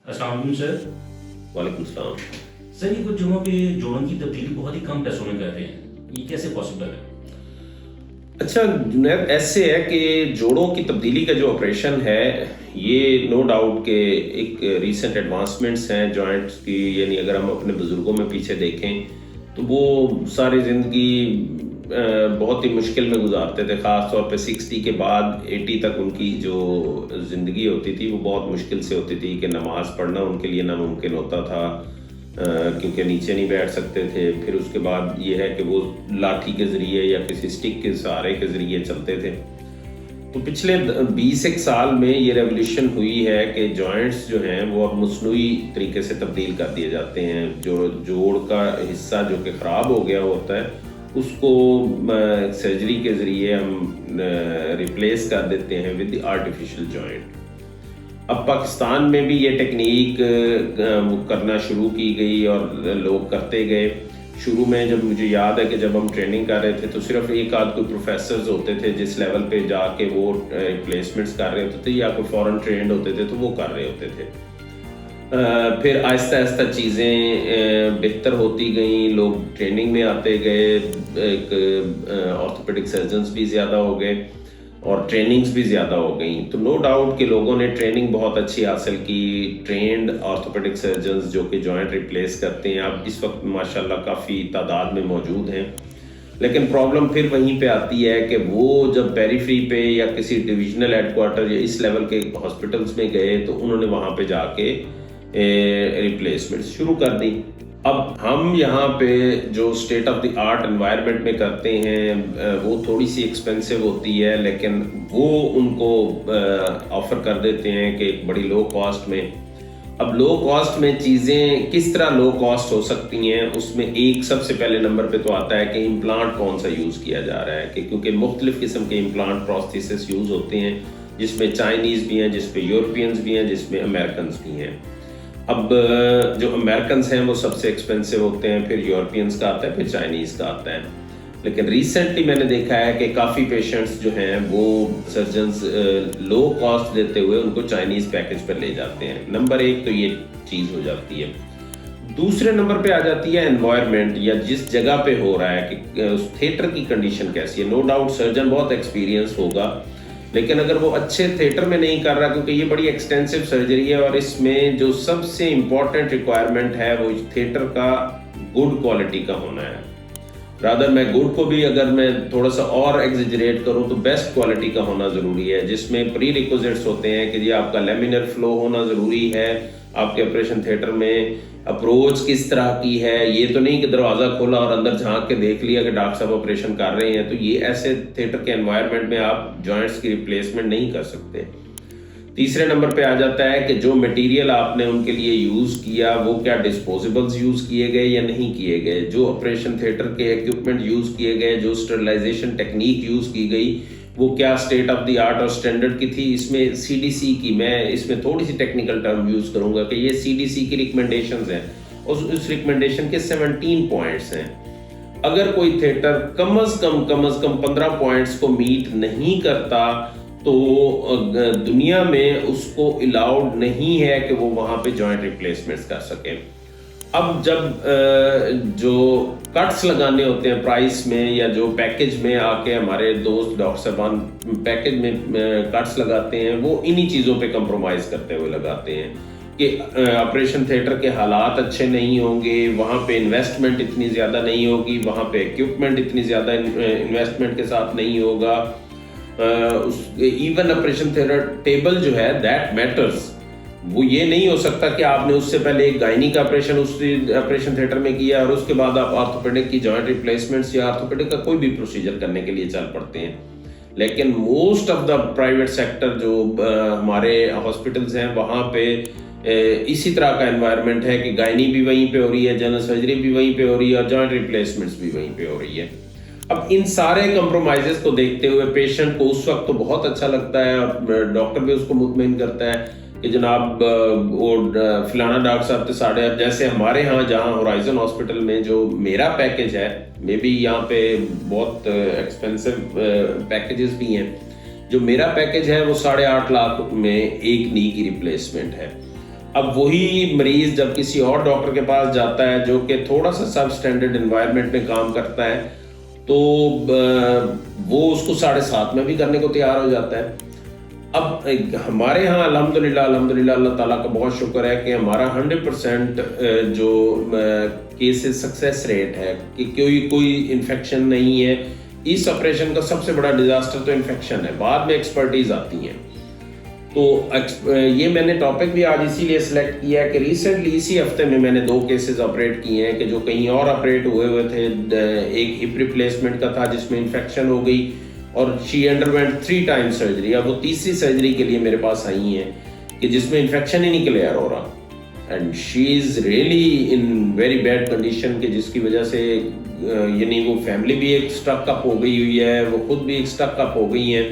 अस्सलाम वालेकुम सर। वालेकुम सलाम। सर ये कुछ जगहों पे जोड़ों की तब्दीली बहुत ही कम पैसों में कर रहे हैं, ये कैसे पॉसिबल है? अच्छा जुनैद, ऐसे है कि जोड़ों की तब्दीली का जो ऑपरेशन है ये नो डाउट के एक रीसेंट एडवांसमेंट्स हैं जॉइंट्स की। यानी अगर हम अपने बुज़ुर्गों में पीछे देखें तो वो सारी ज़िंदगी बहुत ही मुश्किल में गुजारते थे। ख़ास तौर पे 60 के बाद 80 तक उनकी जो ज़िंदगी होती थी वो बहुत मुश्किल से होती थी कि नमाज़ पढ़ना उनके लिए नामुमकिन होता था, क्योंकि नीचे नहीं बैठ सकते थे। फिर उसके बाद ये है कि वो लाठी के ज़रिए या किसी स्टिक के सहारे के ज़रिए चलते थे। तो पिछले 20 एक साल में ये रेवोल्यूशन हुई है कि जॉइंट्स जो हैं वो अब मसनूई तरीके से तब्दील कर दिए जाते हैं। जो जोड़ का हिस्सा जो कि ख़राब हो गया होता है उसको सर्जरी के ज़रिए हम रिप्लेस कर देते हैं विद आर्टिफिशियल जॉइंट। अब पाकिस्तान में भी ये टेक्निक करना शुरू की गई और लोग करते गए। शुरू में जब मुझे याद है कि जब हम ट्रेनिंग कर रहे थे तो सिर्फ एक आध कोई प्रोफेसर्स होते थे जिस लेवल पे जाके वो रिप्लेसमेंट्स कर रहे होते थे, या कोई फॉरेन ट्रेंड होते थे तो वो कर रहे होते थे। फिर आहिस्ता आहिस्ता चीज़ें बेहतर होती गई, लोग ट्रेनिंग में आते गए, एक ऑर्थोपेडिक सर्जन्स भी ज़्यादा हो गए और ट्रेनिंग्स भी ज़्यादा हो गई। तो नो डाउट कि लोगों ने ट्रेनिंग बहुत अच्छी हासिल की। ट्रेंड ऑर्थोपेडिक सर्जन्स जो कि जॉइंट रिप्लेस करते हैं अब इस वक्त माशाल्लाह काफ़ी तादाद में मौजूद हैं। लेकिन प्रॉब्लम फिर वहीं पे आती है कि वो जब पेरीफ्री पे या किसी डिविजनल हेडक्वार्टर या इस लेवल के हॉस्पिटल्स में गए तो उन्होंने वहाँ पे जाके रिप्लेसमेंट शुरू कर दी। अब हम यहाँ पे जो state of the art environment में करते हैं वो थोड़ी सी एक्सपेंसिव होती है, लेकिन वो उनको ऑफर कर देते हैं कि एक बड़ी लो कॉस्ट में। अब लो कॉस्ट में चीज़ें किस तरह लो कॉस्ट हो सकती हैं, उसमें एक सबसे पहले नंबर पे तो आता है कि इम्प्लांट कौन सा यूज़ किया जा रहा है। कि क्योंकि मुख्तलिफ किस्म के इम्प्लांट प्रोस्थेसिस यूज़ होते हैं, जिसमें चाइनीज़ भी हैं, जिसमें यूरोपियंस भी हैं, जिसमें अमेरिकन्स भी हैं। अब जो अमेरिकन्स हैं वो सबसे एक्सपेंसिव होते हैं, फिर यूरोपियंस का आता है, फिर चाइनीज़ का आता है। लेकिन रिसेंटली मैंने देखा है कि काफ़ी पेशेंट्स जो हैं वो सर्जन्स लो कॉस्ट देते हुए उनको चाइनीज़ पैकेज पर ले जाते हैं। नंबर एक तो ये चीज़ हो जाती है। दूसरे नंबर पे आ जाती है एनवायरनमेंट, या जिस जगह पे हो रहा है कि उस थिएटर की कंडीशन कैसी है। नो डाउट सर्जन बहुत एक्सपीरियंस होगा, लेकिन अगर वो अच्छे थिएटर में नहीं कर रहा, क्योंकि ये बड़ी एक्सटेंसिव सर्जरी है और इसमें जो सबसे इम्पॉर्टेंट रिक्वायरमेंट है वो थिएटर का गुड क्वालिटी का होना है। रादर मैं गुड को भी अगर मैं थोड़ा सा और एग्जिजरेट करूं तो बेस्ट क्वालिटी का होना ज़रूरी है, जिसमें प्री रिक्विजिट्स होते हैं कि जी आपका लेमिनर फ्लो होना ज़रूरी है। आपके ऑपरेशन थिएटर में अप्रोच किस तरह की है, ये तो नहीं कि दरवाज़ा खोला और अंदर झांक के देख लिया कि डॉक्टर साहब ऑपरेशन कर रहे हैं। तो ये ऐसे थिएटर के एनवायरनमेंट में आप जॉइंट्स की रिप्लेसमेंट नहीं कर सकते। तीसरे नंबर पे आ जाता है कि जो मटेरियल आपने उनके लिए यूज़ किया वो क्या डिस्पोजेबल्स यूज़ किए गए या नहीं किए गए, जो ऑपरेशन थिएटर के इक्विपमेंट यूज़ किए गए, जो स्टरलाइजेशन टेक्निक यूज़ की गई वो क्या स्टेट ऑफ द आर्ट और स्टैंडर्ड की थी। इसमें सीडीसी की, मैं इसमें थोड़ी सी टेक्निकल टर्म यूज़ करूँगा कि ये सीडीसी की रिकमेंडेशंस हैं और उस रिकमेंडेशन के 17 पॉइंट्स हैं। अगर कोई थिएटर कम अज़ कम 15 पॉइंट्स को मीट नहीं करता तो दुनिया में उसको अलाउड नहीं है कि वो वहाँ पे जॉइंट रिप्लेसमेंट्स कर सके। अब जब जो कट्स लगाने होते हैं प्राइस में या जो पैकेज में आके हमारे दोस्त डॉक्टर साहबान पैकेज में कट्स लगाते हैं, वो इन्हीं चीज़ों पे कंप्रोमाइज़ करते हुए लगाते हैं कि ऑपरेशन थिएटर के हालात अच्छे नहीं होंगे, वहाँ पे इन्वेस्टमेंट इतनी ज़्यादा नहीं होगी, वहाँ पे इक्विपमेंट इतनी ज़्यादा इन्वेस्टमेंट के साथ नहीं होगा। इवन ऑपरेशन थिएटर टेबल जो है दैट मैटर्स। वो ये नहीं हो सकता कि आपने उससे पहले एक गायनी का ऑपरेशन उस ऑपरेशन थिएटर में किया और उसके बाद आप ऑर्थोपेडिक की जॉइंट रिप्लेसमेंट्स या ऑर्थोपेडिक का कोई भी प्रोसीजर करने के लिए चल पड़ते हैं। लेकिन most of the private sector जो हमारे हॉस्पिटल्स हैं वहाँ पे इसी तरह का एनवायरनमेंट है कि गायनी भी वहीं पे हो रही है, जनरल सर्जरी भी वहीं पे हो रही है और जॉइंट रिप्लेसमेंट्स भी वहीं पे हो रही है। अब इन सारे कंप्रोमाइजेस को देखते हुए पेशेंट को उस वक्त तो बहुत अच्छा लगता है और डॉक्टर भी उसको मुतमिन करता है कि जनाब वो फलाना डॉक्टर साहब तो साढ़े, जैसे हमारे यहाँ जहाँ होराइजन हॉस्पिटल में जो मेरा पैकेज है, मे बी यहाँ पे बहुत एक्सपेंसिव पैकेजेस भी हैं। जो मेरा पैकेज है वो 8.5 लाख में एक नी की रिप्लेसमेंट है। اب وہی مریض جب کسی اور ڈاکٹر کے پاس جاتا ہے جو کہ تھوڑا سا سب اسٹینڈرڈ انوائرمنٹ میں کام کرتا ہے تو وہ اس کو 7.5 میں بھی کرنے کو تیار ہو جاتا ہے. اب ہمارے ہاں الحمدللہ اللہ تعالیٰ کا بہت شکر ہے کہ ہمارا 100% جو کیسز سکسیس ریٹ ہے کہ کوئی انفیکشن نہیں ہے. اس آپریشن کا سب سے بڑا ڈیزاسٹر تو انفیکشن ہے, بعد میں ایکسپرٹیز آتی ہیں. تو یہ میں نے ٹاپک بھی آج اسی لیے سلیکٹ کیا ہے کہ ریسنٹلی اسی ہفتے میں نے 2 کیسز آپریٹ کیے ہیں کہ جو کہیں اور آپریٹ ہوئے تھے. ایک ہپ ریپلیسمنٹ کا تھا جس میں انفیکشن ہو گئی اور شی انڈروینٹ 3 times سرجری. اب وہ تیسری سرجری کے لیے میرے پاس آئی ہیں کہ جس میں انفیکشن ہی نہیں کلیئر ہو رہا, and she is really in very bad condition کہ جس کی وجہ سے یعنی وہ فیملی بھی ایک اسٹک اپ ہو گئی ہوئی ہے, وہ خود بھی ایک اسٹک اپ ہو گئی ہیں.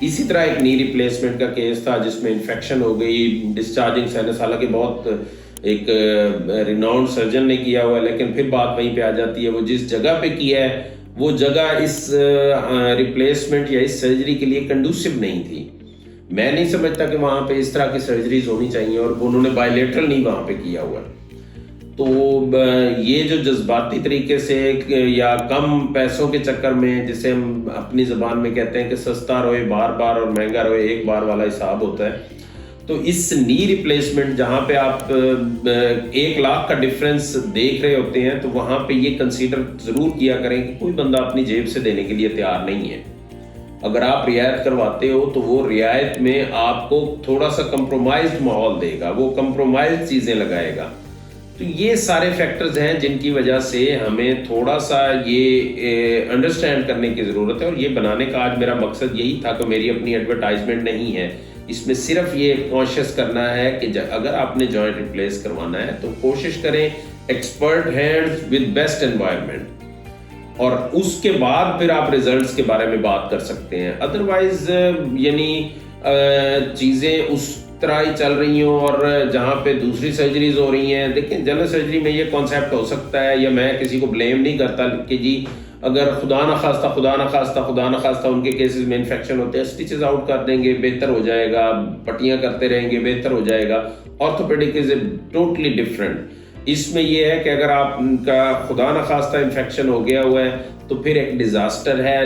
اسی طرح ایک نی ریپلیسمنٹ کا کیس تھا جس میں انفیکشن ہو گئی, ڈسچارجنگ سائنس, حالانکہ بہت ایک ریناؤنڈ سرجن نے کیا ہوا ہے لیکن پھر بات وہیں پہ آ جاتی ہے وہ جس جگہ پہ کیا ہے وہ جگہ اس ریپلیسمنٹ یا اس سرجری کے لیے کنڈوسیو نہیں تھی. میں نہیں سمجھتا کہ وہاں پہ اس طرح کی سرجریز ہونی چاہیے اور انہوں نے بائیلیٹرل نہیں وہاں پہ کیا ہوا. تو یہ جو جذباتی طریقے سے یا کم پیسوں کے چکر میں جسے ہم اپنی زبان میں کہتے ہیں کہ سستا روئے بار بار اور مہنگا روئے ایک بار والا حساب ہوتا ہے, تو اس نی ریپلیسمنٹ جہاں پہ آپ 1 لاکھ کا ڈفرینس دیکھ رہے ہوتے ہیں تو وہاں پہ یہ کنسیڈر ضرور کیا کریں کہ کوئی بندہ اپنی جیب سے دینے کے لیے تیار نہیں ہے. اگر آپ رعایت کرواتے ہو تو وہ رعایت میں آپ کو تھوڑا سا کمپرومائزڈ ماحول دے گا, وہ کمپرومائزڈ چیزیں لگائے گا. تو یہ سارے فیکٹرز ہیں جن کی وجہ سے ہمیں تھوڑا سا یہ انڈرسٹینڈ کرنے کی ضرورت ہے, اور یہ بنانے کا آج میرا مقصد یہی تھا کہ میری اپنی ایڈورٹائزمنٹ نہیں ہے. اس میں صرف یہ کانشیس کرنا ہے کہ اگر آپ نے جوائنٹ ریپلیس کروانا ہے تو کوشش کریں expert hands with best environment, اور اس کے بعد پھر آپ ریزلٹس کے بارے میں بات کر سکتے ہیں. ادروائز یعنی چیزیں اس طرح ہی چل رہی ہوں اور جہاں پہ دوسری سرجریز ہو رہی ہیں. دیکھیں جنرل سرجری میں یہ کانسیپٹ ہو سکتا ہے, یا میں کسی کو بلیم نہیں کرتا کہ جی اگر خدا نخواستہ ان کے کیسز میں انفیکشن ہوتے ہیں سٹیچز آؤٹ کر دیں گے, بہتر ہو جائے گا, پٹیاں کرتے رہیں گے, بہتر ہو جائے گا. Orthopaedic is a totally different. اس میں یہ ہے کہ اگر آپ کا خدا نخواستہ انفیکشن ہو گیا ہوا ہے تو پھر ایک ڈیزاسٹر ہے,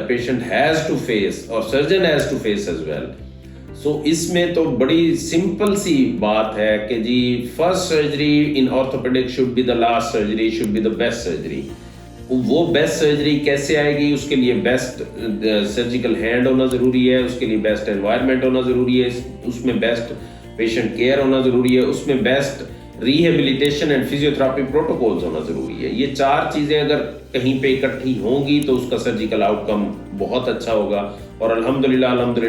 پیشنٹ ہیز ٹو فیس اور surgeon has to face as well. So اس میں تو بڑی سمپل سی بات ہے کہ جی first surgery in orthopaedic should be the last surgery, should be the best surgery. وہ بیسٹ سرجری کیسے آئے گی؟ اس کے لیے بیسٹ سرجیکل ہینڈ ہونا ضروری ہے, اس کے لیے بیسٹ انوائرمنٹ ہونا ضروری ہے, اس میں بیسٹ پیشنٹ کیئر ہونا ضروری ہے, اس میں best rehabilitation and physiotherapy protocols ہونا ضروری ہے. یہ 4 چیزیں اگر کہیں پہ اکٹھی ہوں گی تو اس کا سرجیکل آؤٹ کم بہت اچھا ہوگا. اور الحمدللہ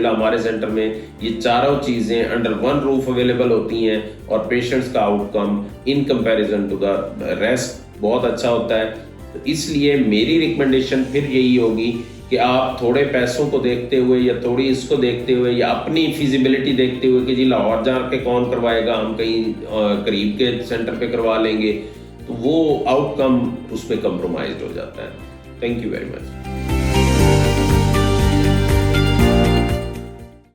ہمارے سینٹر میں یہ 4 چیزیں انڈر ون روف اویلیبل ہوتی ہیں, اور پیشنٹس کا outcome in comparison to the rest بہت اچھا ہوتا ہے. تو اس لیے میری ریکمنڈیشن پھر یہی ہوگی کہ آپ تھوڑے پیسوں کو دیکھتے ہوئے یا تھوڑی اس کو دیکھتے ہوئے یا اپنی فیزیبلٹی دیکھتے ہوئے کہ جی لاہور جا کے کون کروائے گا, ہم کہیں قریب کے سینٹر پہ کروا لیں گے, تو وہ آؤٹ کم اس میں کمپرومائزڈ ہو جاتا ہے. Thank you very much.